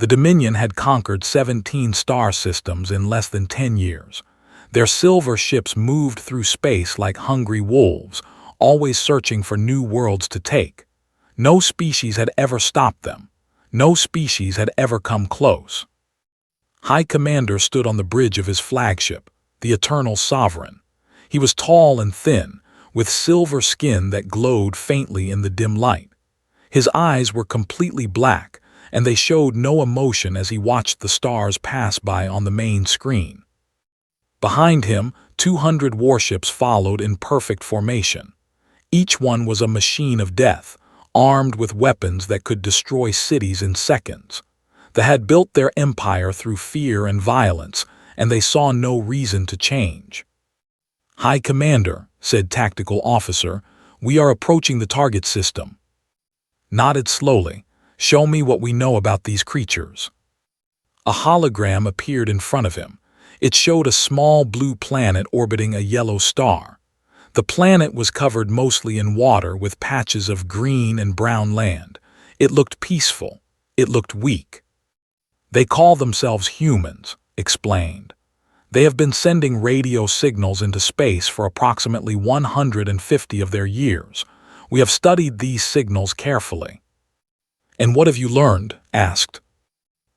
The Dominion had conquered 17 star systems in less than 10 years. Their silver ships moved through space like hungry wolves, always searching for new worlds to take. No species had ever stopped them. No species had ever come close. High Commander stood on the bridge of his flagship, the Eternal Sovereign. He was tall and thin, with silver skin that glowed faintly in the dim light. His eyes were completely black, and they showed no emotion as he watched the stars pass by on the main screen. Behind him, 200 warships followed in perfect formation. Each one was a machine of death, armed with weapons that could destroy cities in seconds. They had built their empire through fear and violence, and they saw no reason to change. "High Commander," said Tactical Officer, "we are approaching the target system." Nodded slowly. "Show me what we know about these creatures." A hologram appeared in front of him. It showed a small blue planet orbiting a yellow star. The planet was covered mostly in water with patches of green and brown land. It looked peaceful. It looked weak. "They call themselves humans," explained. "They have been sending radio signals into space for approximately 150 of their years. We have studied these signals carefully." "And what have you learned?" asked.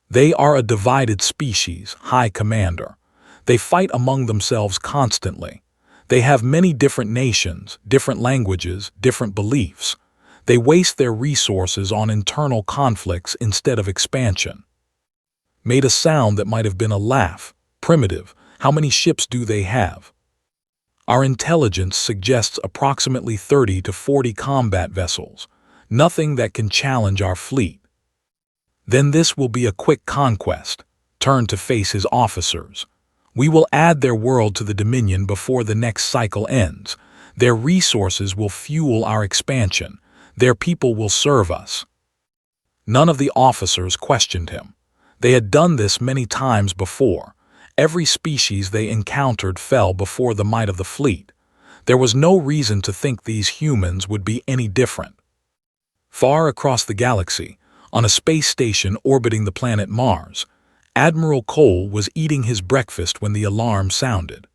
"They are a divided species, High Commander. They fight among themselves constantly. They have many different nations, different languages, different beliefs. They waste their resources on internal conflicts instead of expansion." Made a sound that might have been a laugh. "Primitive. How many ships do they have?" "Our intelligence suggests approximately 30 to 40 combat vessels. Nothing that can challenge our fleet." "Then this will be a quick conquest." Turned to face his officers. "We will add their world to the Dominion before the next cycle ends. Their resources will fuel our expansion. Their people will serve us." None of the officers questioned him. They had done this many times before. Every species they encountered fell before the might of the fleet. There was no reason to think these humans would be any different. Far across the galaxy, on a space station orbiting the planet Mars, Admiral Cole was eating his breakfast when the alarm sounded.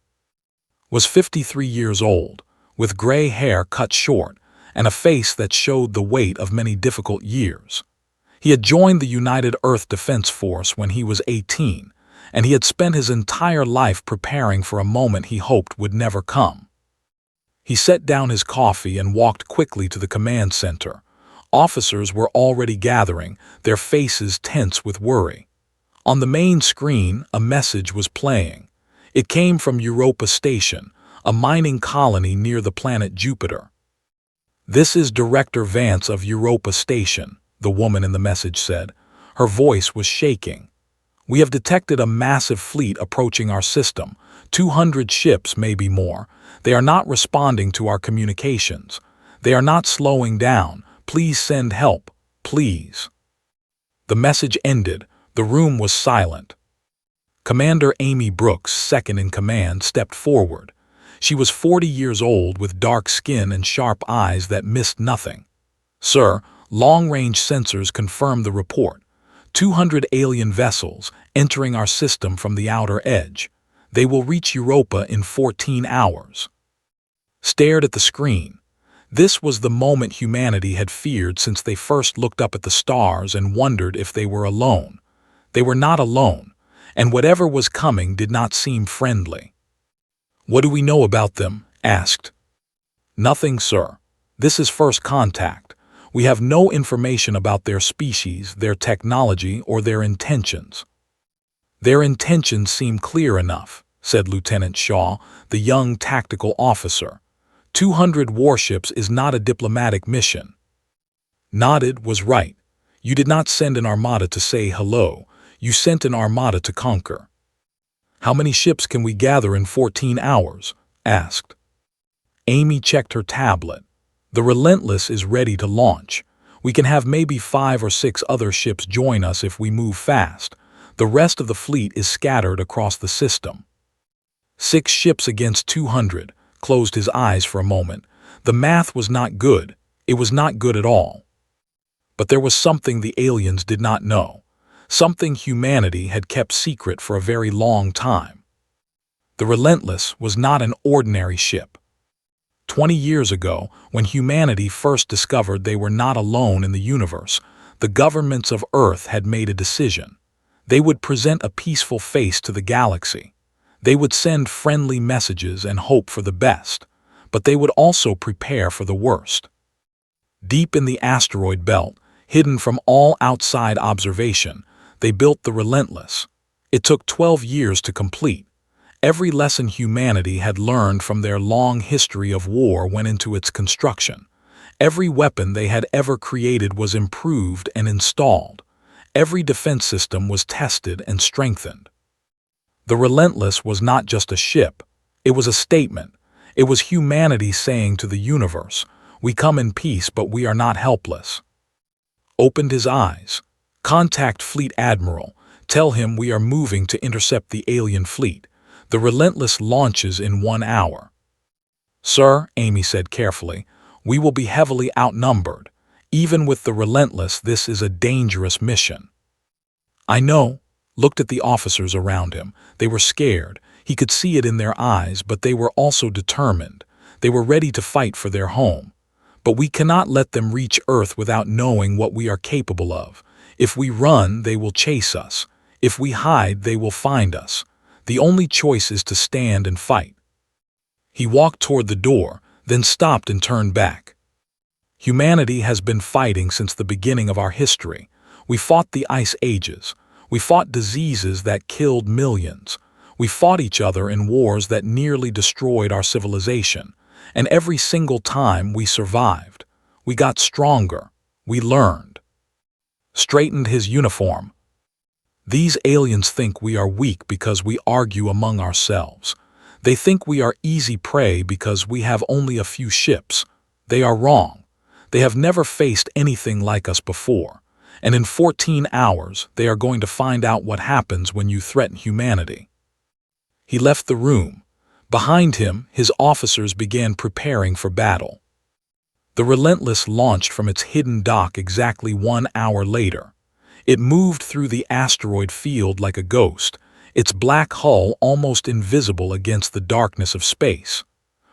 Was 53 years old, with gray hair cut short, and a face that showed the weight of many difficult years. He had joined the United Earth Defense Force when he was 18, and he had spent his entire life preparing for a moment he hoped would never come. He set down his coffee and walked quickly to the command center. Officers were already gathering, their faces tense with worry. On the main screen, a message was playing. It came from Europa Station, a mining colony near the planet Jupiter. "This is Director Vance of Europa Station," the woman in the message said. Her voice was shaking. "We have detected a massive fleet approaching our system, 200 ships, maybe more. They are not responding to our communications. They are not slowing down. Please send help, please." The message ended. The room was silent. Commander Amy Brooks, second in command, stepped forward. She was 40 years old with dark skin and sharp eyes that missed nothing. "Sir, long-range sensors confirm the report. 200 alien vessels entering our system from the outer edge. They will reach Europa in 14 hours. Stared at the screen. This was the moment humanity had feared since they first looked up at the stars and wondered if they were alone. They were not alone, and whatever was coming did not seem friendly. "What do we know about them?" asked. "Nothing, sir. This is first contact. We have no information about their species, their technology, or their intentions." "Their intentions seem clear enough," said Lieutenant Shaw, the young tactical officer. 200 warships is not a diplomatic mission." Nodded was right. "You did not send an armada to say hello. You sent an armada to conquer." "How many ships can we gather in 14 hours?" asked. Amy checked her tablet. "The Relentless is ready to launch. We can have maybe 5 or 6 other ships join us if we move fast. The rest of the fleet is scattered across the system." 6 ships against 200, closed his eyes for a moment. The math was not good. It was not good at all. But there was something the aliens did not know. something humanity had kept secret for a very long time. The Relentless was not an ordinary ship. 20 years ago, when humanity first discovered they were not alone in the universe, the governments of Earth had made a decision. They would present a peaceful face to the galaxy. They would send friendly messages and hope for the best, but they would also prepare for the worst. Deep in the asteroid belt, hidden from all outside observation, they built the Relentless. It took 12 years to complete. Every lesson humanity had learned from their long history of war went into its construction. Every weapon they had ever created was improved and installed. Every defense system was tested and strengthened. The Relentless was not just a ship. It was a statement. It was humanity saying to the universe, "We come in peace, but we are not helpless." Opened his eyes. "Contact Fleet Admiral. Tell him we are moving to intercept the alien fleet. The Relentless launches in 1 hour." "Sir," Amy said carefully, "we will be heavily outnumbered. Even with the Relentless, this is a dangerous mission." "I know." Looked at the officers around him. They were scared. He could see it in their eyes, but they were also determined. They were ready to fight for their home. "But we cannot let them reach Earth without knowing what we are capable of. If we run, they will chase us. If we hide, they will find us. The only choice is to stand and fight." He walked toward the door, then stopped and turned back. "Humanity has been fighting since the beginning of our history. We fought the ice ages. We fought diseases that killed millions. We fought each other in wars that nearly destroyed our civilization. And every single time we survived. We got stronger. We learned." Straightened his uniform. "These aliens think we are weak because we argue among ourselves. They think we are easy prey because we have only a few ships. They are wrong. They have never faced anything like us before. And in 14 hours, they are going to find out what happens when you threaten humanity." He left the room. Behind him, his officers began preparing for battle. The Relentless launched from its hidden dock exactly 1 hour later. It moved through the asteroid field like a ghost, its black hull almost invisible against the darkness of space.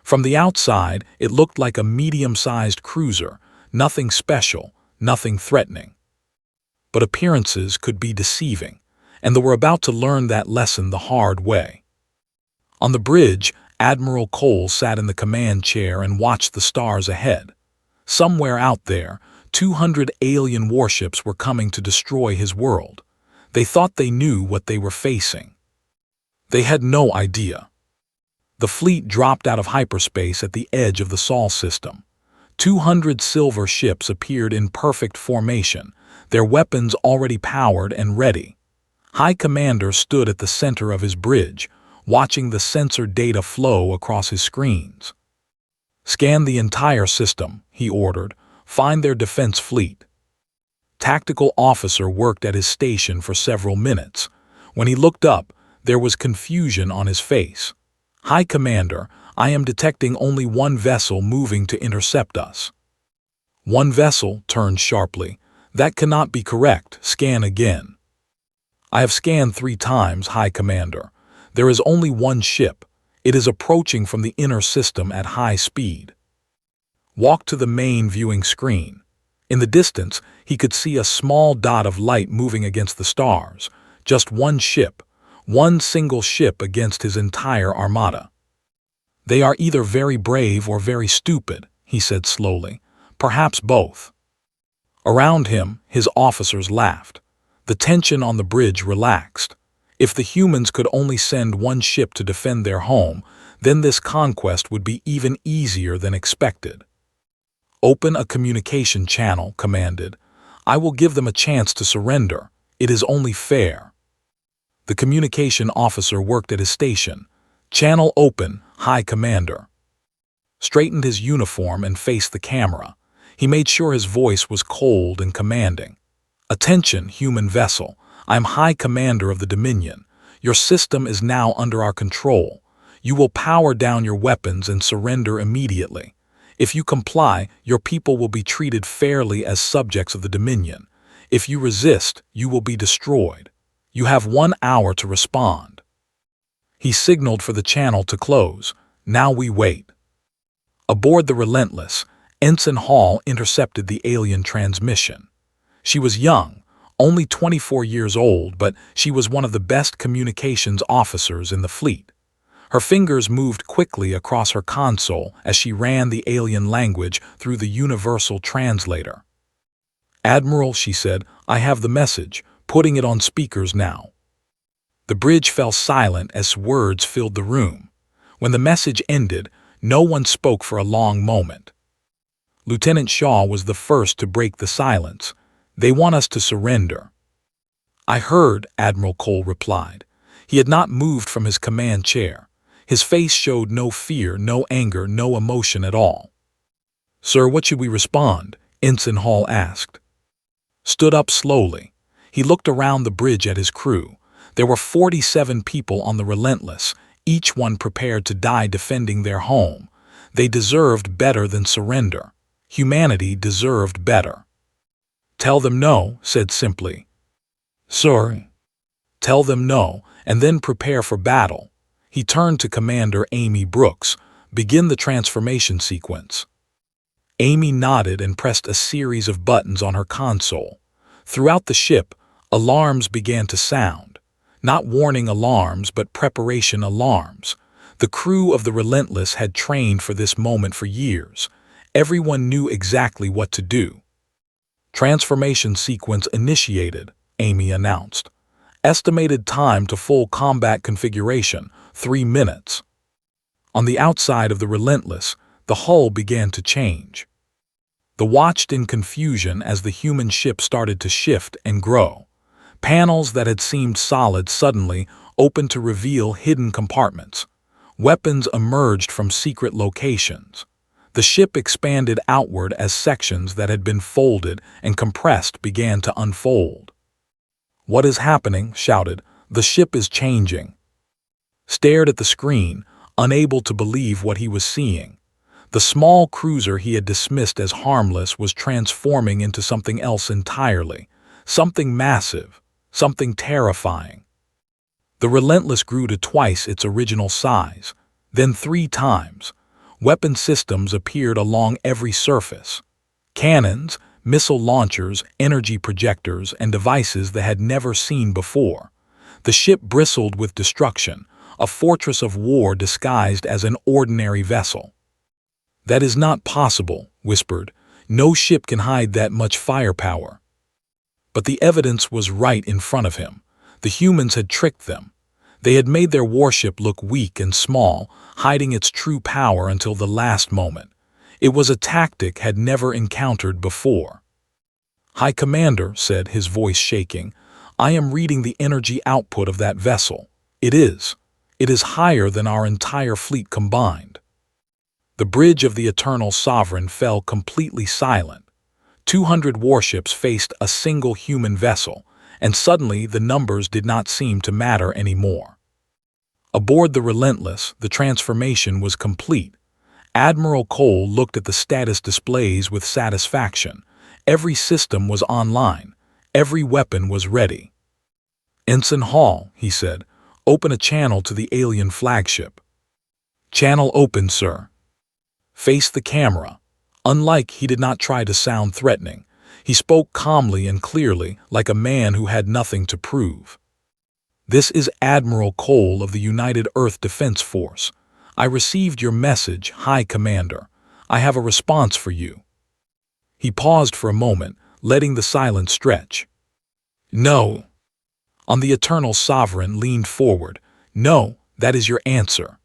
From the outside, it looked like a medium-sized cruiser, nothing special, nothing threatening. But appearances could be deceiving, and they were about to learn that lesson the hard way. On the bridge, Admiral Cole sat in the command chair and watched the stars ahead. Somewhere out there, 200 alien warships were coming to destroy his world. They thought they knew what they were facing. They had no idea. The fleet dropped out of hyperspace at the edge of the Sol system. 200 silver ships appeared in perfect formation, their weapons already powered and ready. High Commander stood at the center of his bridge, watching the sensor data flow across his screens. "Scan the entire system," he ordered. "Find their defense fleet." Tactical officer worked at his station for several minutes. When he looked up, there was confusion on his face. "High Commander, I am detecting only one vessel moving to intercept us." One vessel turned sharply. "That cannot be correct. Scan again." "I have scanned 3 times, High Commander. There is only one ship. It is approaching from the inner system at high speed." Walked to the main viewing screen. In the distance, he could see a small dot of light moving against the stars. Just one ship. One single ship against his entire armada. "They are either very brave or very stupid," he said slowly. "Perhaps both." Around him, his officers laughed. The tension on the bridge relaxed. If the humans could only send one ship to defend their home, then this conquest would be even easier than expected. "Open a communication channel," commanded. "I will give them a chance to surrender. It is only fair." The communication officer worked at his station. "Channel open, High Commander." Straightened his uniform and faced the camera. He made sure his voice was cold and commanding. "Attention, human vessel. I am High Commander of the Dominion. Your system is now under our control. You will power down your weapons and surrender immediately. If you comply, your people will be treated fairly as subjects of the Dominion. If you resist, you will be destroyed. You have 1 hour to respond." He signaled for the channel to close. Now we wait. Aboard the Relentless, Ensign Hall intercepted the alien transmission. She was young, only 24 years old, but she was one of the best communications officers in the fleet. Her fingers moved quickly across her console as she ran the alien language through the universal translator. "Admiral," she said, "I have the message, putting it on speakers now." The bridge fell silent as words filled the room. When the message ended, no one spoke for a long moment. Lieutenant Shaw was the first to break the silence. "They want us to surrender." "I heard," Admiral Cole replied. He had not moved from his command chair. His face showed no fear, no anger, no emotion at all. "Sir, what should we respond?" Ensign Hall asked. Stood up slowly. He looked around the bridge at his crew. There were 47 people on the Relentless, each one prepared to die defending their home. They deserved better than surrender. Humanity deserved better. "Tell them no," said simply. "Sir." "Tell them no, and then prepare for battle." He turned to Commander Amy Brooks. "Begin the transformation sequence." Amy nodded and pressed a series of buttons on her console. Throughout the ship, alarms began to sound. Not warning alarms, but preparation alarms. The crew of the Relentless had trained for this moment for years. Everyone knew exactly what to do. "Transformation sequence initiated," Amy announced. "Estimated time to full combat configuration, 3 minutes." On the outside of the Relentless, the hull began to change. They watched in confusion as the human ship started to shift and grow. Panels that had seemed solid suddenly opened to reveal hidden compartments. Weapons emerged from secret locations. The ship expanded outward as sections that had been folded and compressed began to unfold. "What is happening?" shouted. "The ship is changing." Stared at the screen, unable to believe what he was seeing. The small cruiser he had dismissed as harmless was transforming into something else entirely. Something massive, something terrifying. The Relentless grew to twice its original size, then 3 times. Weapon systems appeared along every surface. Cannons, missile launchers, energy projectors, and devices they had never seen before. The ship bristled with destruction, a fortress of war disguised as an ordinary vessel. "That is not possible," whispered. "No ship can hide that much firepower." But the evidence was right in front of him. The humans had tricked them. They had made their warship look weak and small, hiding its true power until the last moment. It was a tactic had never encountered before. "High Commander," said, his voice shaking, "I am reading the energy output of that vessel. It is higher than our entire fleet combined." The bridge of the Eternal Sovereign fell completely silent. 200 warships faced a single human vessel, and suddenly the numbers did not seem to matter anymore. Aboard the Relentless, the transformation was complete. Admiral Cole looked at the status displays with satisfaction. Every system was online. Every weapon was ready. "Ensign Hall," he said, "open a channel to the alien flagship." "Channel open, sir." Face the camera. Unlike, he did not try to sound threatening. He spoke calmly and clearly, like a man who had nothing to prove. "This is Admiral Cole of the United Earth Defense Force. I received your message, High Commander. I have a response for you." He paused for a moment, letting the silence stretch. "No." On the Eternal Sovereign leaned forward. "No, that is your answer."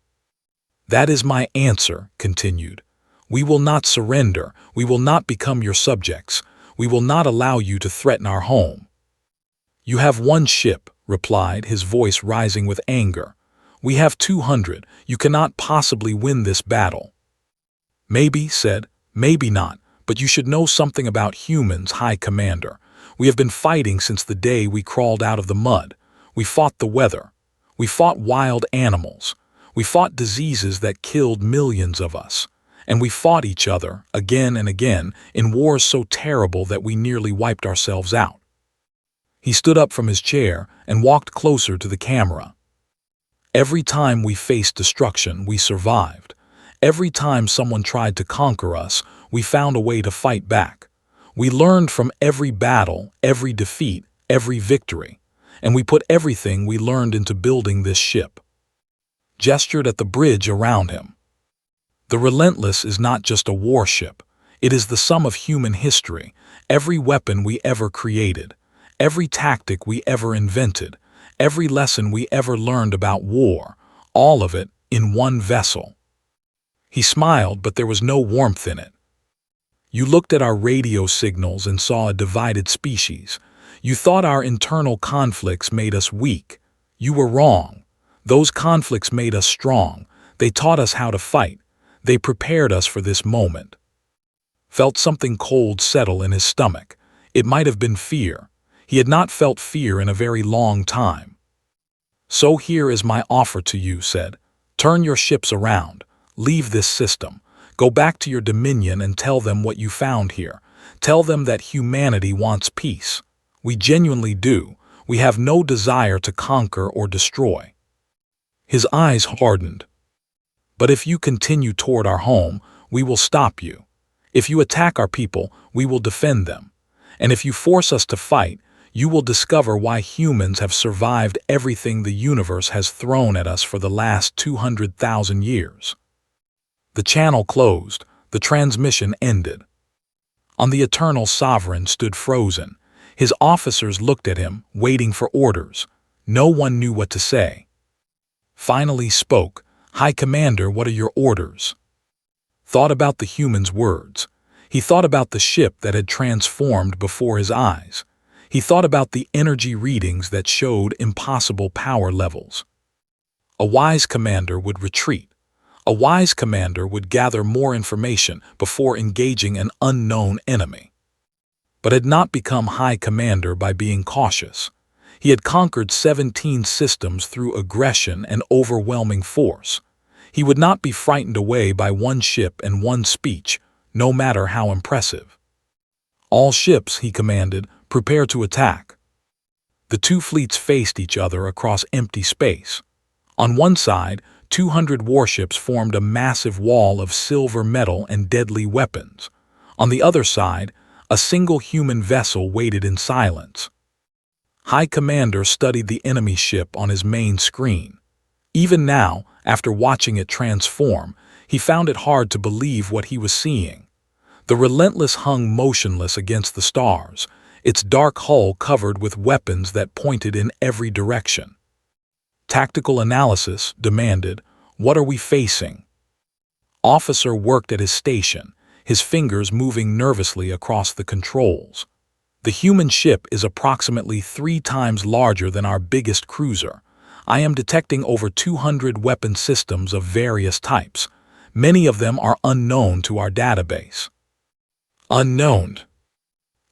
"That is my answer," continued. "We will not surrender. We will not become your subjects. We will not allow you to threaten our home." "You have 1 ship," replied, his voice rising with anger. "We have 200. You cannot possibly win this battle." "Maybe," said, "maybe not, but you should know something about humans, High Commander. We have been fighting since the day we crawled out of the mud. We fought the weather. We fought wild animals. We fought diseases that killed millions of us. And we fought each other, again and again, in wars so terrible that we nearly wiped ourselves out. He stood up from his chair and walked closer to the camera. Every time we faced destruction, we survived. Every time someone tried to conquer us, we found a way to fight back. We learned from every battle, every defeat, every victory, and we put everything we learned into building this ship. Gestured at the bridge around him. The Relentless is not just a warship. It is the sum of human history, every weapon we ever created, every tactic we ever invented, every lesson we ever learned about war, all of it in one vessel. He smiled, but there was no warmth in it. You looked at our radio signals and saw a divided species. You thought our internal conflicts made us weak. You were wrong. Those conflicts made us strong. They taught us how to fight. They prepared us for this moment. Felt something cold settle in his stomach. It might have been fear. He had not felt fear in a very long time. So here is my offer to you, said. Turn your ships around. Leave this system. Go back to your dominion and tell them what you found here. Tell them that humanity wants peace. We genuinely do. We have no desire to conquer or destroy. His eyes hardened. But if you continue toward our home, we will stop you. If you attack our people, we will defend them. And if you force us to fight, you will discover why humans have survived everything the universe has thrown at us for the last 200,000 years. The channel closed. The transmission ended. On the Eternal Sovereign stood frozen. His officers looked at him, waiting for orders. No one knew what to say. Finally spoke. High Commander, what are your orders? Thought about the human's words. He thought about the ship that had transformed before his eyes. He thought about the energy readings that showed impossible power levels. A wise commander would retreat. A wise commander would gather more information before engaging an unknown enemy. But had not become High Commander by being cautious. He had conquered 17 systems through aggression and overwhelming force. He would not be frightened away by one ship and one speech, no matter how impressive. All ships, he commanded, prepare to attack. The two fleets faced each other across empty space. On one side, 200 warships formed a massive wall of silver metal and deadly weapons. On the other side, a single human vessel waited in silence. High Commander studied the enemy ship on his main screen. Even now, after watching it transform, he found it hard to believe what he was seeing. The Relentless hung motionless against the stars, its dark hull covered with weapons that pointed in every direction. Tactical analysis demanded, what are we facing? Officer worked at his station, his fingers moving nervously across the controls. The human ship is approximately 3 times larger than our biggest cruiser. I am detecting over 200 weapon systems of various types. Many of them are unknown to our database. Unknown?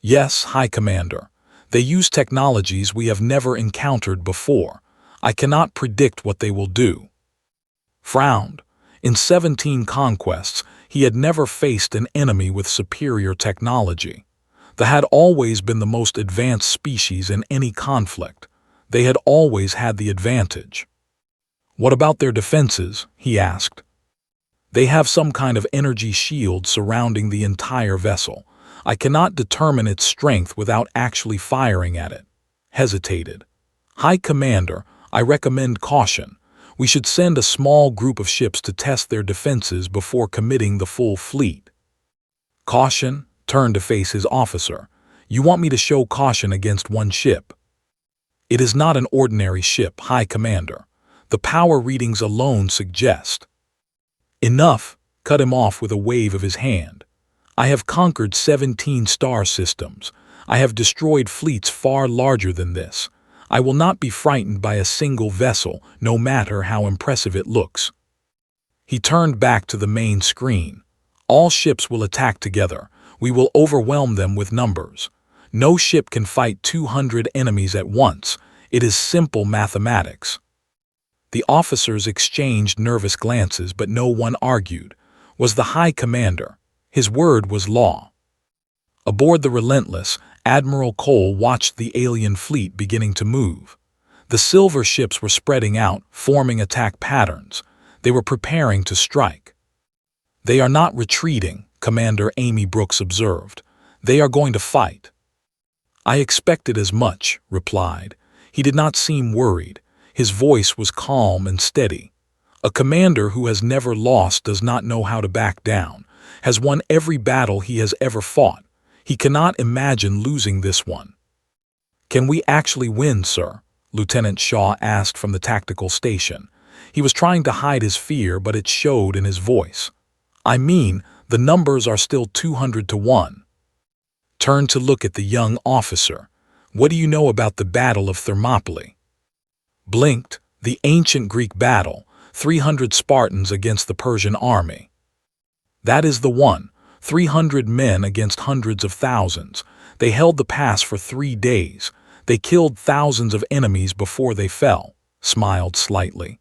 Yes, High Commander. They use technologies we have never encountered before. I cannot predict what they will do. Frowned. In 17 conquests, he had never faced an enemy with superior technology. They had always been the most advanced species in any conflict. They had always had the advantage. What about their defenses? He asked. They have some kind of energy shield surrounding the entire vessel. I cannot determine its strength without actually firing at it. Hesitated. High Commander, I recommend caution. We should send a small group of ships to test their defenses before committing the full fleet. Caution? Turned to face his officer. You want me to show caution against one ship? It is not an ordinary ship, High Commander. The power readings alone suggest. Enough, cut him off with a wave of his hand. I have conquered 17 star systems. I have destroyed fleets far larger than this. I will not be frightened by a single vessel, no matter how impressive it looks. He turned back to the main screen. All ships will attack together. We will overwhelm them with numbers. No ship can fight 200 enemies at once. It is simple mathematics. The officers exchanged nervous glances, but no one argued. Was the High Commander. His word was law. Aboard the Relentless, Admiral Cole watched the alien fleet beginning to move. The silver ships were spreading out, forming attack patterns. They were preparing to strike. "They are not retreating," Commander Amy Brooks observed. "They are going to fight." "I expected as much," replied. He did not seem worried. His voice was calm and steady. A commander who has never lost does not know how to back down, has won every battle he has ever fought. He cannot imagine losing this one. "Can we actually win, sir?" Lieutenant Shaw asked from the tactical station. He was trying to hide his fear, but it showed in his voice. "I mean, the numbers are still 200 to 1. Turned to look at the young officer. "What do you know about the Battle of Thermopylae?" Blinked. "The ancient Greek battle, 300 Spartans against the Persian army." "That is the one. 300 men against hundreds of thousands. They held the pass for 3 days. They killed thousands of enemies before they fell," smiled slightly.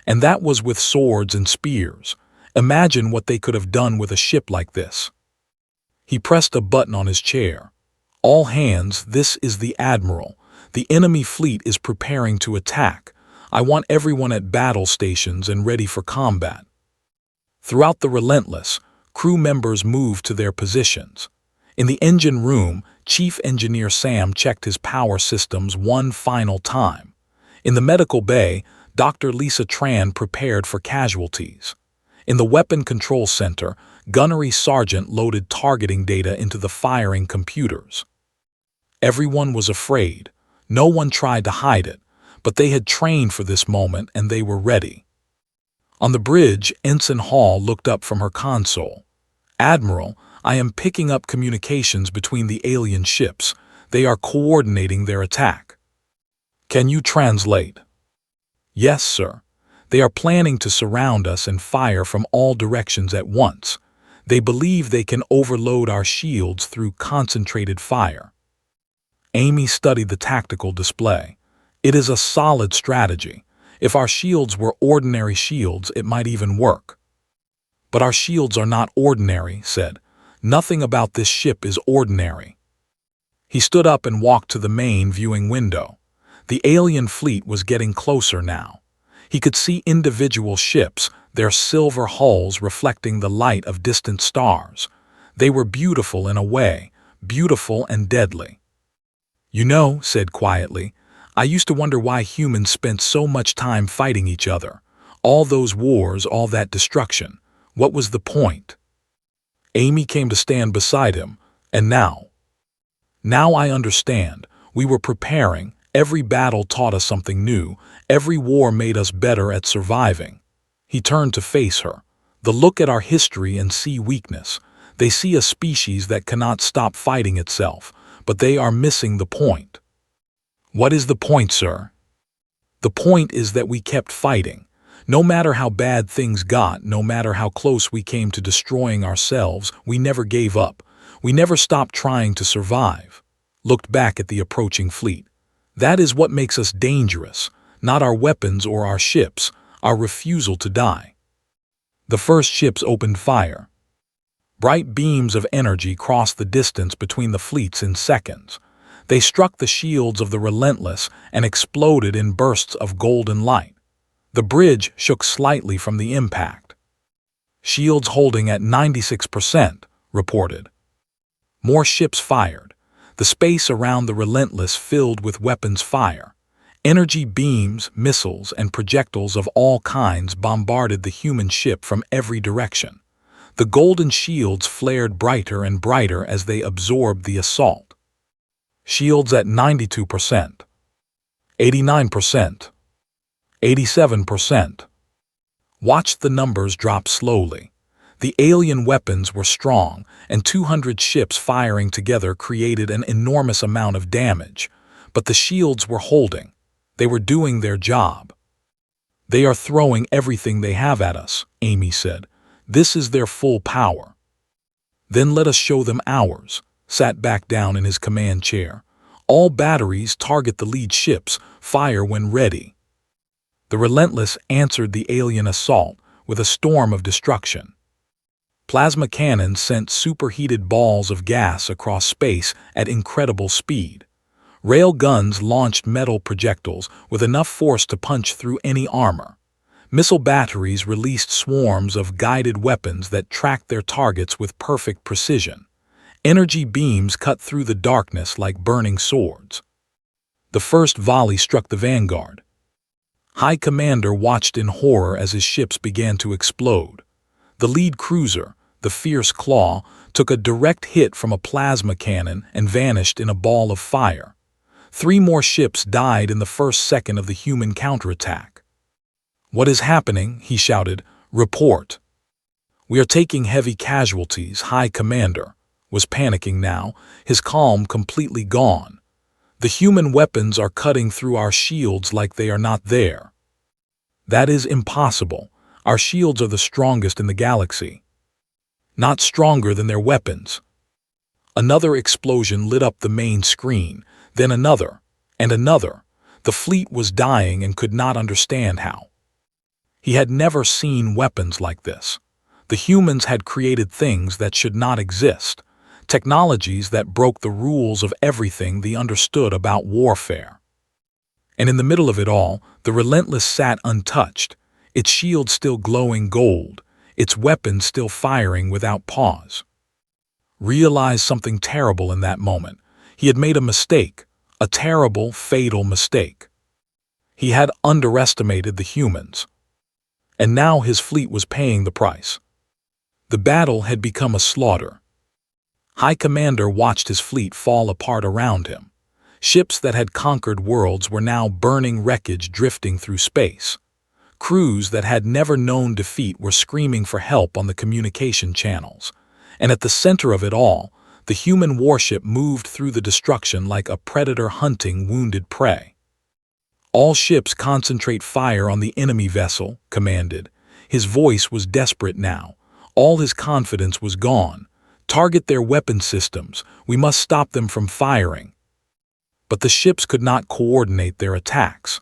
"And that was with swords and spears. Imagine what they could have done with a ship like this." He pressed a button on his chair. "All hands, this is the Admiral. The enemy fleet is preparing to attack. I want everyone at battle stations and ready for combat." Throughout the Relentless, crew members moved to their positions. In the engine room, Chief Engineer Sam checked his power systems one final time. In the medical bay, Dr. Lisa Tran prepared for casualties. In the Weapon Control Center, Gunnery Sergeant loaded targeting data into the firing computers. Everyone was afraid. No one tried to hide it, but they had trained for this moment and they were ready. On the bridge, Ensign Hall looked up from her console. "Admiral, I am picking up communications between the alien ships. They are coordinating their attack." "Can you translate?" "Yes, sir. They are planning to surround us and fire from all directions at once. They believe they can overload our shields through concentrated fire." Amy studied the tactical display. "It is a solid strategy. If our shields were ordinary shields, it might even work." "But our shields are not ordinary," said. "Nothing about this ship is ordinary." He stood up and walked to the main viewing window. The alien fleet was getting closer now. He could see individual ships, their silver hulls reflecting the light of distant stars. They were beautiful in a way, beautiful and deadly. "You know," said quietly, "I used to wonder why humans spent so much time fighting each other. All those wars, all that destruction. What was the point?" Amy came to stand beside him. "And now?" "Now I understand. We were preparing. Every battle taught us something new. Every war made us better at surviving." He turned to face her. "They look at our history and see weakness. They see a species that cannot stop fighting itself, but they are missing the point." "What is the point, sir?" "The point is that we kept fighting. No matter how bad things got, no matter how close we came to destroying ourselves, we never gave up. We never stopped trying to survive." Looked back at the approaching fleet. "That is what makes us dangerous, not our weapons or our ships, our refusal to die." The first ships opened fire. Bright beams of energy crossed the distance between the fleets in seconds. They struck the shields of the Relentless and exploded in bursts of golden light. The bridge shook slightly from the impact. "Shields holding at 96%, reported. More ships fired. The space around the Relentless filled with weapons fire. Energy beams, missiles, and projectiles of all kinds bombarded the human ship from every direction. The golden shields flared brighter and brighter as they absorbed the assault. Shields at 92%. 89%. 87%. Watched the numbers drop slowly. The alien weapons were strong, and 200 ships firing together created an enormous amount of damage. But the shields were holding. They were doing their job. "They are throwing everything they have at us," Amy said. "This is their full power." "Then let us show them ours," sat back down in his command chair. "All batteries target the lead ships, fire when ready." The Relentless answered the alien assault with a storm of destruction. Plasma cannons sent superheated balls of gas across space at incredible speed. Rail guns launched metal projectiles with enough force to punch through any armor. Missile batteries released swarms of guided weapons that tracked their targets with perfect precision. Energy beams cut through the darkness like burning swords. The first volley struck the vanguard. High Commander watched in horror as his ships began to explode. The lead cruiser, the Fierce Claw, took a direct hit from a plasma cannon and vanished in a ball of fire. 3 more ships died in the first second of the human counterattack. "What is happening?" he shouted. "Report." "We are taking heavy casualties," High Commander was panicking now, his calm completely gone. "The human weapons are cutting through our shields like they are not there." "That is impossible. Our shields are the strongest in the galaxy." "Not stronger than their weapons." Another explosion lit up the main screen, then another, and another. The fleet was dying and could not understand how. He had never seen weapons like this. The humans had created things that should not exist, technologies that broke the rules of everything they understood about warfare. And in the middle of it all, the Relentless sat untouched, its shield still glowing gold, its weapons still firing without pause. Realized something terrible in that moment. He had made a mistake, a terrible, fatal mistake. He had underestimated the humans. And now his fleet was paying the price. The battle had become a slaughter. High Commander watched his fleet fall apart around him. Ships that had conquered worlds were now burning wreckage drifting through space. Crews that had never known defeat were screaming for help on the communication channels. And at the center of it all, the human warship moved through the destruction like a predator hunting wounded prey. "All ships concentrate fire on the enemy vessel," commanded. His voice was desperate now. All his confidence was gone. "Target their weapon systems. We must stop them from firing." But the ships could not coordinate their attacks.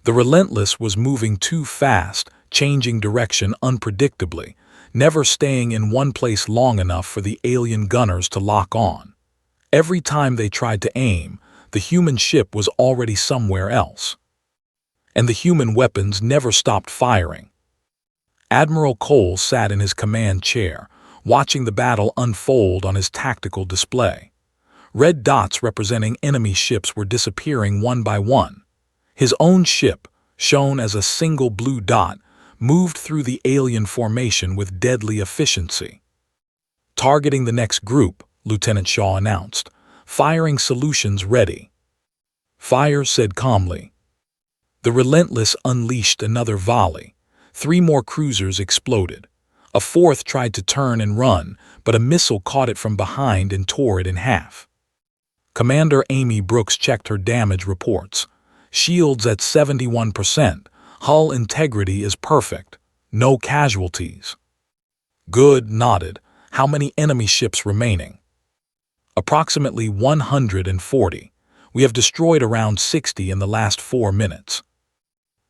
The Relentless was moving too fast, changing direction unpredictably, never staying in one place long enough for the alien gunners to lock on. Every time they tried to aim, the human ship was already somewhere else. And the human weapons never stopped firing. Admiral Cole sat in his command chair, watching the battle unfold on his tactical display. Red dots representing enemy ships were disappearing one by one. His own ship, shown as a single blue dot, moved through the alien formation with deadly efficiency. "Targeting the next group," Lieutenant Shaw announced. "Firing solutions ready." "Fire," said calmly. The Relentless unleashed another volley. 3 more cruisers exploded. A 4th tried to turn and run, but a missile caught it from behind and tore it in half. Commander Amy Brooks checked her damage reports. "Shields at 71%. Hull integrity is perfect. No casualties." "Good," nodded. "How many enemy ships remaining?" "Approximately 140. We have destroyed around 60 in the last 4 minutes."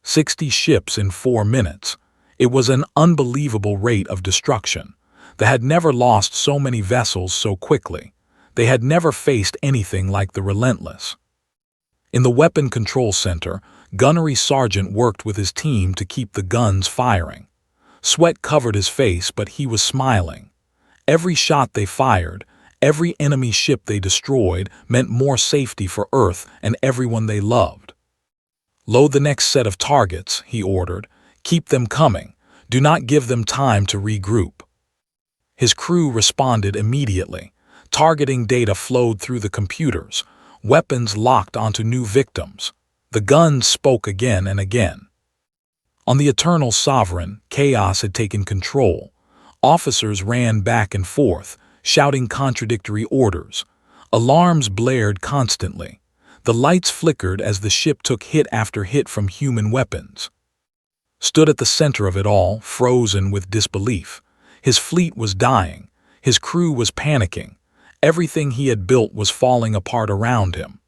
60 ships in 4 minutes. It was an unbelievable rate of destruction. They had never lost so many vessels so quickly. They had never faced anything like the Relentless. In the Weapon Control Center, Gunnery Sergeant worked with his team to keep the guns firing. Sweat covered his face, but he was smiling. Every shot they fired, every enemy ship they destroyed, meant more safety for Earth and everyone they loved. "Load the next set of targets," he ordered. "Keep them coming. Do not give them time to regroup." His crew responded immediately. Targeting data flowed through the computers. Weapons locked onto new victims. The guns spoke again and again. On the Eternal Sovereign, chaos had taken control. Officers ran back and forth, shouting contradictory orders. Alarms blared constantly. The lights flickered as the ship took hit after hit from human weapons. Stood at the center of it all, frozen with disbelief. His fleet was dying. His crew was panicking. Everything he had built was falling apart around him.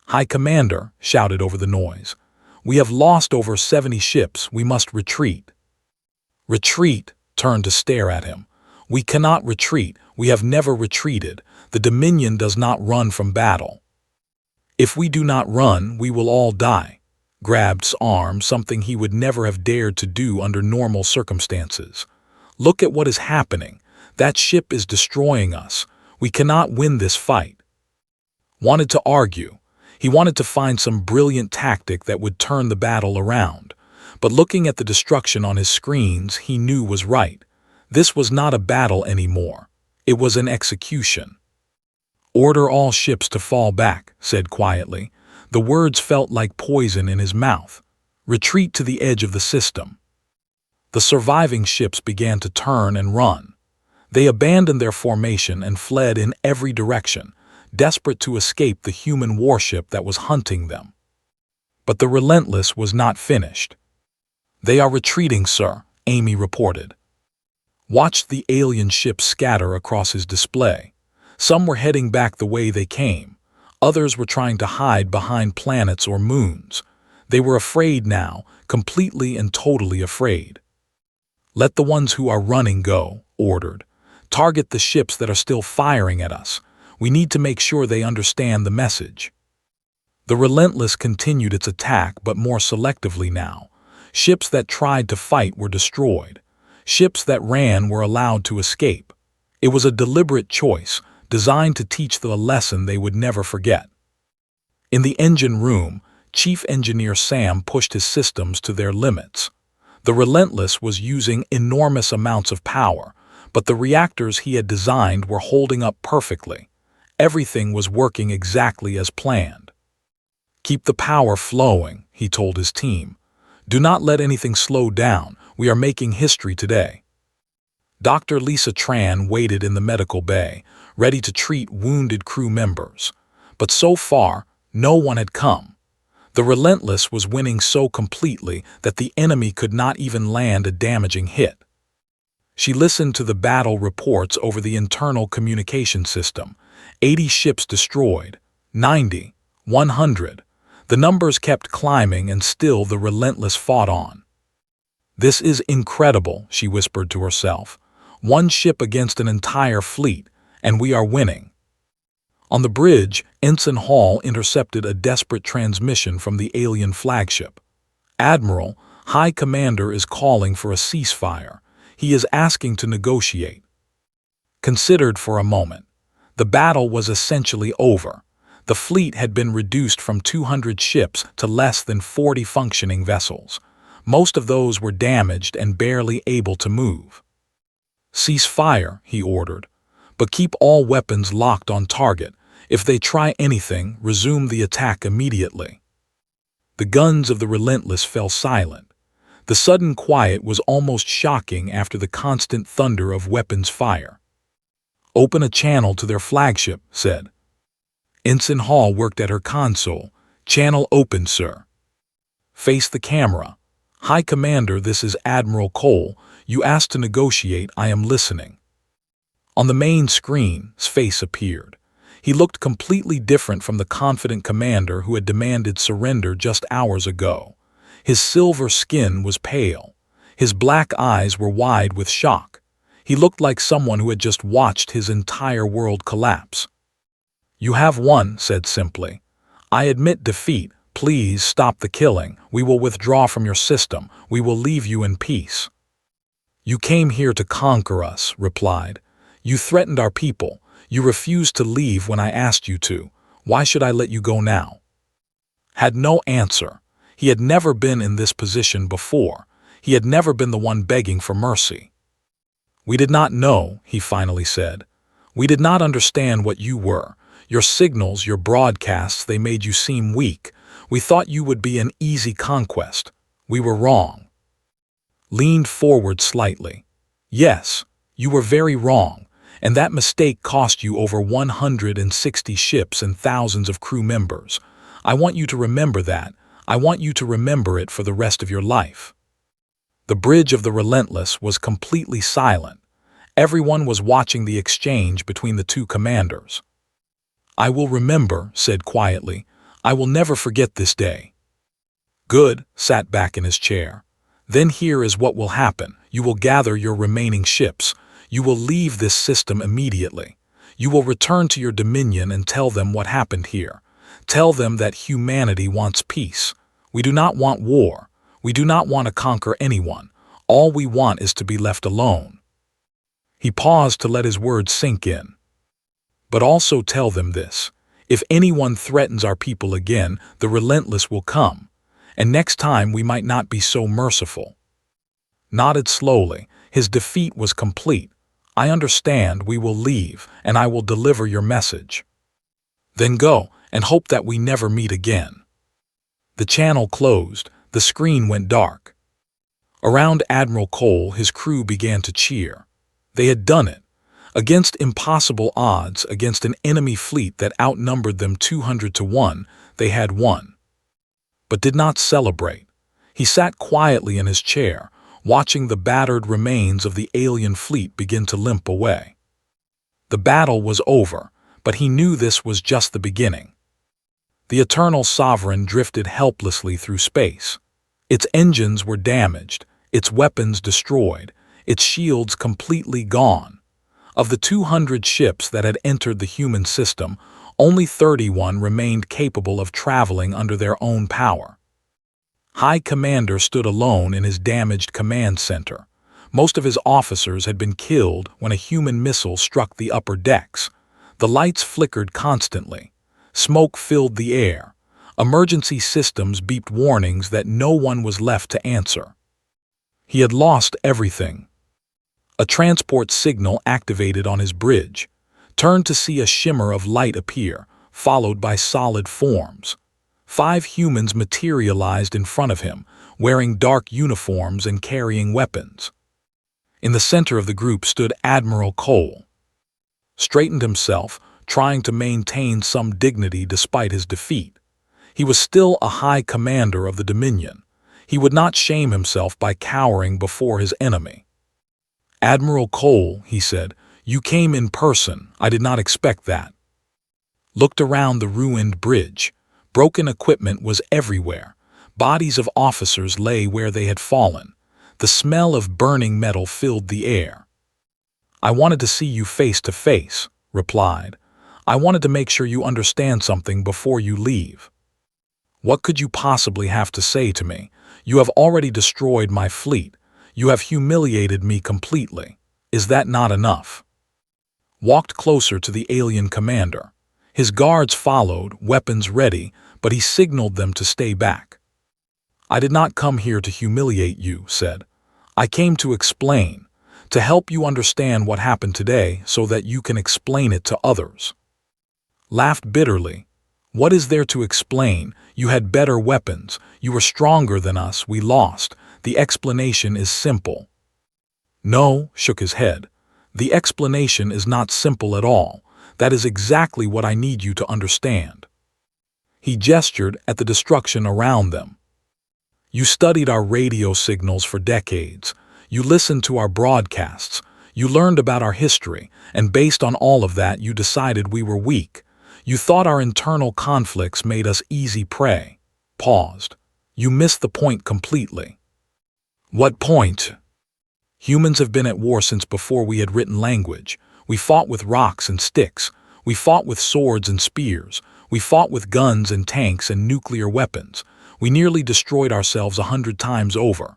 "High Commander," shouted over the noise. "We have lost over 70 ships. We must retreat." "Retreat," turned to stare at him. We cannot retreat. We have never retreated. The Dominion does not run from battle. If we do not run, we will all die. Grabbed's arm, something he would never have dared to do under normal circumstances. Look at what is happening. That ship is destroying us. We cannot win this fight. Wanted to argue. He wanted to find some brilliant tactic that would turn the battle around. But looking at the destruction on his screens, he knew was right. This was not a battle anymore. It was an execution. "Order all ships to fall back," said quietly. The words felt like poison in his mouth. "Retreat to the edge of the system." The surviving ships began to turn and run. They abandoned their formation and fled in every direction, desperate to escape the human warship that was hunting them. But the Relentless was not finished. "They are retreating, sir," Amy reported. Watched the alien ships scatter across his display. Some were heading back the way they came. Others were trying to hide behind planets or moons. They were afraid now, completely and totally afraid. "Let the ones who are running go," ordered. "Target the ships that are still firing at us. We need to make sure they understand the message." The Relentless continued its attack, but more selectively now. Ships that tried to fight were destroyed. Ships that ran were allowed to escape. It was a deliberate choice, designed to teach them a lesson they would never forget. In the engine room, Chief Engineer Sam pushed his systems to their limits. The Relentless was using enormous amounts of power, but the reactors he had designed were holding up perfectly. Everything was working exactly as planned. "Keep the power flowing," he told his team. "Do not let anything slow down. We are making history today." Dr. Lisa Tran waited in the medical bay, ready to treat wounded crew members. But so far, no one had come. The Relentless was winning so completely that the enemy could not even land a damaging hit. She listened to the battle reports over the internal communication system. 80 ships destroyed, 90, 100. The numbers kept climbing and still the Relentless fought on. "This is incredible," she whispered to herself. "One ship against an entire fleet, and we are winning." On the bridge, Ensign Hall intercepted a desperate transmission from the alien flagship. "Admiral, High Commander is calling for a ceasefire. He is asking to negotiate." Considered for a moment. The battle was essentially over. The fleet had been reduced from 200 ships to less than 40 functioning vessels. Most of those were damaged and barely able to move. "Cease fire," he ordered, "but keep all weapons locked on target. If they try anything, resume the attack immediately." The guns of the Relentless fell silent. The sudden quiet was almost shocking after the constant thunder of weapons fire. "Open a channel to their flagship," said. Ensign Hall worked at her console. "Channel open, sir." "Face the camera." "High Commander, this is Admiral Cole. You asked to negotiate. I am listening." On the main screen, his face appeared. He looked completely different from the confident commander who had demanded surrender just hours ago. His silver skin was pale. His black eyes were wide with shock. He looked like someone who had just watched his entire world collapse. "You have won," said simply. "I admit defeat. Please stop the killing. We will withdraw from your system. We will leave you in peace." "You came here to conquer us," replied. "You threatened our people. You refused to leave when I asked you to. Why should I let you go now?" Had no answer. He had never been in this position before. He had never been the one begging for mercy. "We did not know," he finally said. "We did not understand what you were. Your signals, your broadcasts, they made you seem weak. We thought you would be an easy conquest. We were wrong." Leaned forward slightly. "Yes, you were very wrong, and that mistake cost you over 160 ships and thousands of crew members. I want you to remember that. I want you to remember it for the rest of your life." The bridge of the Relentless was completely silent. Everyone was watching the exchange between the two commanders. "I will remember," said quietly. "I will never forget this day." Good sat back in his chair. "Then here is what will happen. You will gather your remaining ships. You will leave this system immediately. You will return to your dominion and tell them what happened here. Tell them that humanity wants peace. We do not want war. We do not want to conquer anyone. All we want is to be left alone." He paused to let his words sink in. "But also tell them this. If anyone threatens our people again, the relentless will come. And next time we might not be so merciful." Nodded slowly. His defeat was complete. "I understand. We will leave, and I will deliver your message. Then go, and hope that we never meet again." The channel closed. The screen went dark. Around Admiral Cole, his crew began to cheer. They had done it. Against impossible odds, against an enemy fleet that outnumbered them 200 to 1, they had won. But did not celebrate. He sat quietly in his chair, watching the battered remains of the alien fleet begin to limp away. The battle was over, but he knew this was just the beginning. The Eternal Sovereign drifted helplessly through space. Its engines were damaged, its weapons destroyed, its shields completely gone. Of the 200 ships that had entered the human system, only 31 remained capable of traveling under their own power. High Commander stood alone in his damaged command center. Most of his officers had been killed when a human missile struck the upper decks. The lights flickered constantly. Smoke filled the air. Emergency systems beeped warnings that no one was left to answer. He had lost everything. A transport signal activated on his bridge, turned to see a shimmer of light appear, followed by solid forms. 5 humans materialized in front of him, wearing dark uniforms and carrying weapons. In the center of the group stood Admiral Cole. Straightened himself, trying to maintain some dignity despite his defeat. He was still a high commander of the Dominion. He would not shame himself by cowering before his enemy. "Admiral Cole," he said, "you came in person. I did not expect that." Looked around the ruined bridge. Broken equipment was everywhere. Bodies of officers lay where they had fallen. The smell of burning metal filled the air. "I wanted to see you face to face," replied. "I wanted to make sure you understand something before you leave." "What could you possibly have to say to me? You have already destroyed my fleet. You have humiliated me completely. Is that not enough?" Walked closer to the alien commander. His guards followed, weapons ready, but he signaled them to stay back. "I did not come here to humiliate you," said. "I came to explain, to help you understand what happened today so that you can explain it to others." Laughed bitterly. "What is there to explain? You had better weapons. You were stronger than us. We lost. The explanation is simple." "No," shook his head. "The explanation is not simple at all. That is exactly what I need you to understand." He gestured at the destruction around them. "You studied our radio signals for decades. You listened to our broadcasts. You learned about our history, and based on all of that, you decided we were weak. You thought our internal conflicts made us easy prey." Paused. "You missed the point completely." "What point?" "Humans have been at war since before we had written language. We fought with rocks and sticks. We fought with swords and spears. We fought with guns and tanks and nuclear weapons. We nearly destroyed ourselves 100 times over."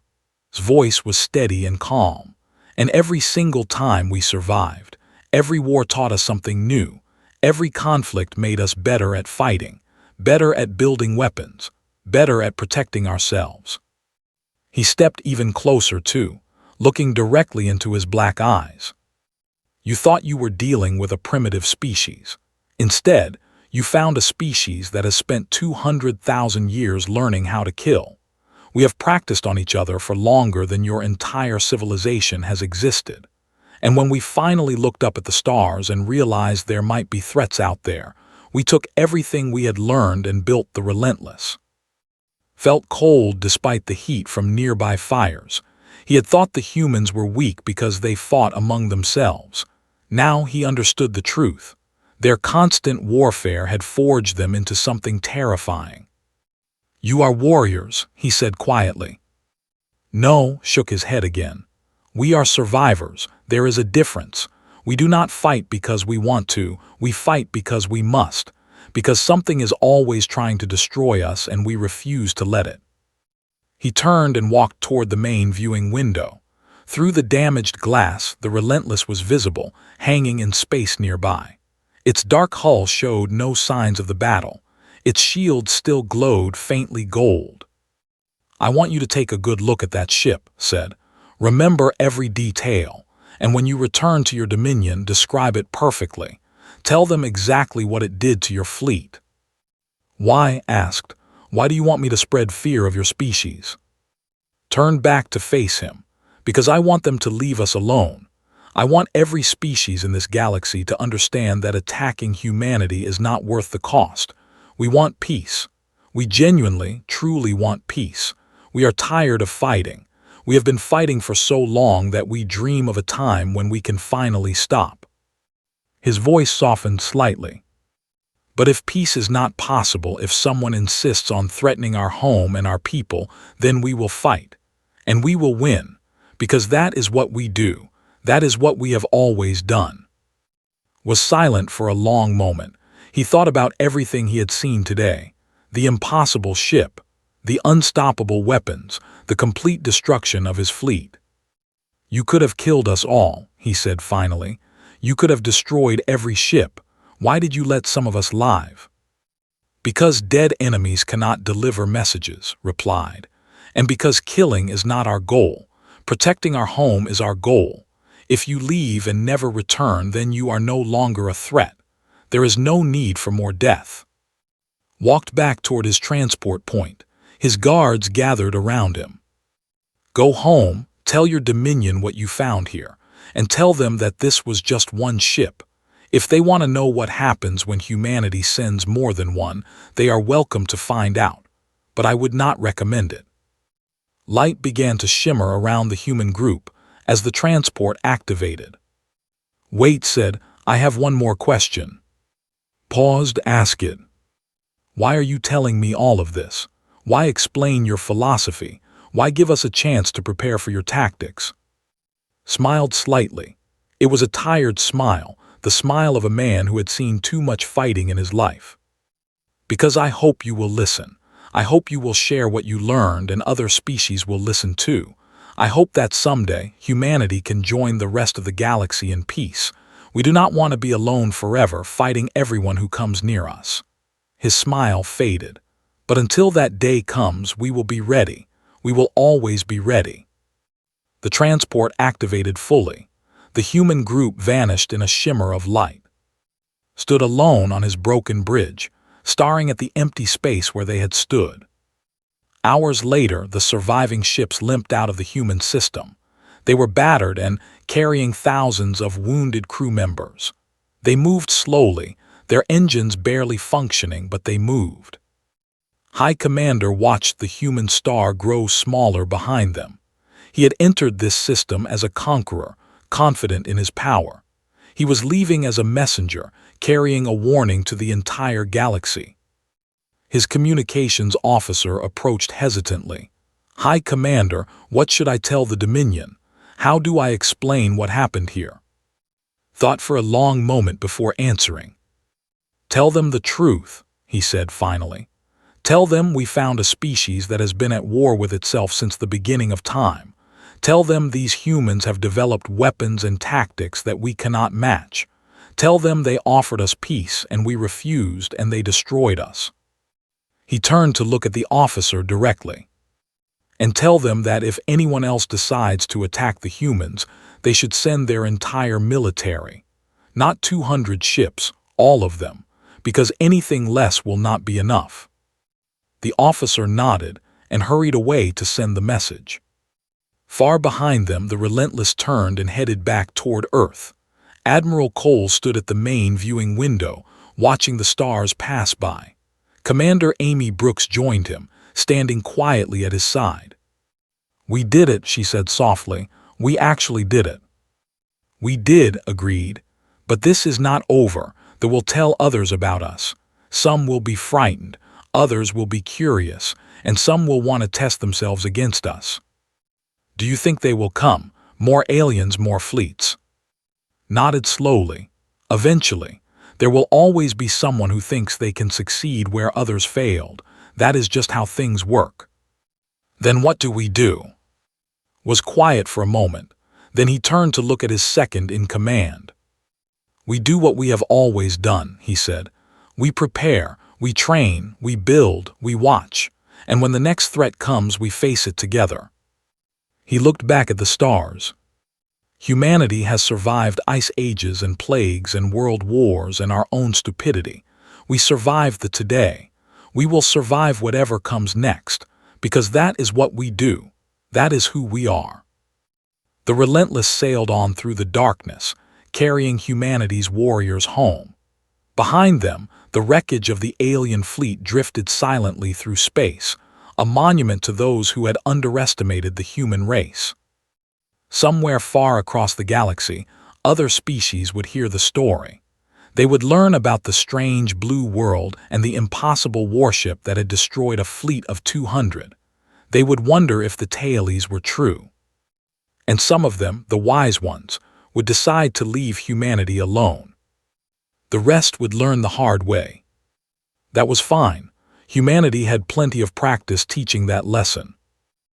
His voice was steady and calm. "And every single time we survived. Every war taught us something new. Every conflict made us better at fighting, better at building weapons, better at protecting ourselves." He stepped even closer too, looking directly into his black eyes. "You thought you were dealing with a primitive species. Instead, you found a species that has spent 200,000 years learning how to kill. We have practiced on each other for longer than your entire civilization has existed. And when we finally looked up at the stars and realized there might be threats out there, we took everything we had learned and built the relentless." Felt cold despite the heat from nearby fires. He had thought the humans were weak because they fought among themselves. Now he understood the truth. Their constant warfare had forged them into something terrifying. "You are warriors," he said quietly. "No," shook his head again. "We are survivors. There is a difference. We do not fight because we want to, we fight because we must, because something is always trying to destroy us and we refuse to let it. He turned and walked toward the main viewing window. Through the damaged glass, the Relentless was visible, hanging in space nearby. Its dark hull showed no signs of the battle. Its shield still glowed faintly gold. "I want you to take a good look at that ship," said. "Remember every detail, and when you return to your dominion, describe it perfectly. Tell them exactly what it did to your fleet." "Why?" asked. "Why do you want me to spread fear of your species?" Turn back to face him. "Because I want them to leave us alone. I want every species in this galaxy to understand that attacking humanity is not worth the cost. We want peace. We genuinely, truly want peace. We are tired of fighting. We have been fighting for so long that we dream of a time when we can finally stop." His voice softened slightly. "But if peace is not possible, if someone insists on threatening our home and our people, then we will fight. And we will win. Because that is what we do. That is what we have always done." Was silent for a long moment. He thought about everything he had seen today. The impossible ship, the unstoppable weapons, the complete destruction of his fleet. "You could have killed us all," he said finally. "You could have destroyed every ship. Why did you let some of us live?" "Because dead enemies cannot deliver messages," replied. "And because killing is not our goal. Protecting our home is our goal. If you leave and never return, then you are no longer a threat. There is no need for more death." Walked back toward his transport point. His guards gathered around him. "Go home, tell your dominion what you found here, and tell them that this was just one ship. If they want to know what happens when humanity sends more than one, they are welcome to find out. But I would not recommend it." Light began to shimmer around the human group as the transport activated. "Wait," said, "I have one more question." Paused, "Ask it." "Why are you telling me all of this? Why explain your philosophy? Why give us a chance to prepare for your tactics?" Smiled slightly. It was a tired smile, the smile of a man who had seen too much fighting in his life. "Because I hope you will listen. I hope you will share what you learned and other species will listen too. I hope that someday humanity can join the rest of the galaxy in peace. We do not want to be alone forever, fighting everyone who comes near us." His smile faded. "But until that day comes, we will be ready. We will always be ready." The transport activated fully. The human group vanished in a shimmer of light. Stood alone on his broken bridge, staring at the empty space where they had stood. Hours later, the surviving ships limped out of the human system. They were battered and carrying thousands of wounded crew members. They moved slowly, their engines barely functioning, but they moved. High Commander watched the human star grow smaller behind them. He had entered this system as a conqueror, confident in his power. He was leaving as a messenger, carrying a warning to the entire galaxy. His communications officer approached hesitantly. "High Commander, what should I tell the Dominion? How do I explain what happened here?" Thought for a long moment before answering. "Tell them the truth," he said finally. "Tell them we found a species that has been at war with itself since the beginning of time. Tell them these humans have developed weapons and tactics that we cannot match. Tell them they offered us peace and we refused and they destroyed us." He turned to look at the officer directly. "And tell them that if anyone else decides to attack the humans, they should send their entire military. Not 200 ships, all of them, because anything less will not be enough." The officer nodded and hurried away to send the message. Far behind them, the Relentless turned and headed back toward Earth. Admiral Cole stood at the main viewing window, watching the stars pass by. Commander Amy Brooks joined him, standing quietly at his side. "We did it," she said softly. "We actually did it." "We did," agreed. "But this is not over. They will tell others about us. Some will be frightened, others will be curious, and some will want to test themselves against us." "Do you think they will come? More aliens, more fleets?" nodded slowly. Eventually, there will always be someone who thinks they can succeed where others failed. That is just how things work. Then what do we do? Was quiet for a moment. Then he turned to look at his second in command. We do what we have always done, he said. We prepare, we train, we build, we watch. And when the next threat comes, we face it together. He looked back at the stars. Humanity has survived ice ages and plagues and world wars and our own stupidity. We survived the today. We will survive whatever comes next, because that is what we do. That is who we are. The Relentless sailed on through the darkness, carrying humanity's warriors home. Behind them, the wreckage of the alien fleet drifted silently through space, a monument to those who had underestimated the human race. Somewhere far across the galaxy, other species would hear the story. They would learn about the strange blue world and the impossible warship that had destroyed a fleet of 200. They would wonder if the tales were true. And some of them, the wise ones, would decide to leave humanity alone. The rest would learn the hard way. That was fine. Humanity had plenty of practice teaching that lesson.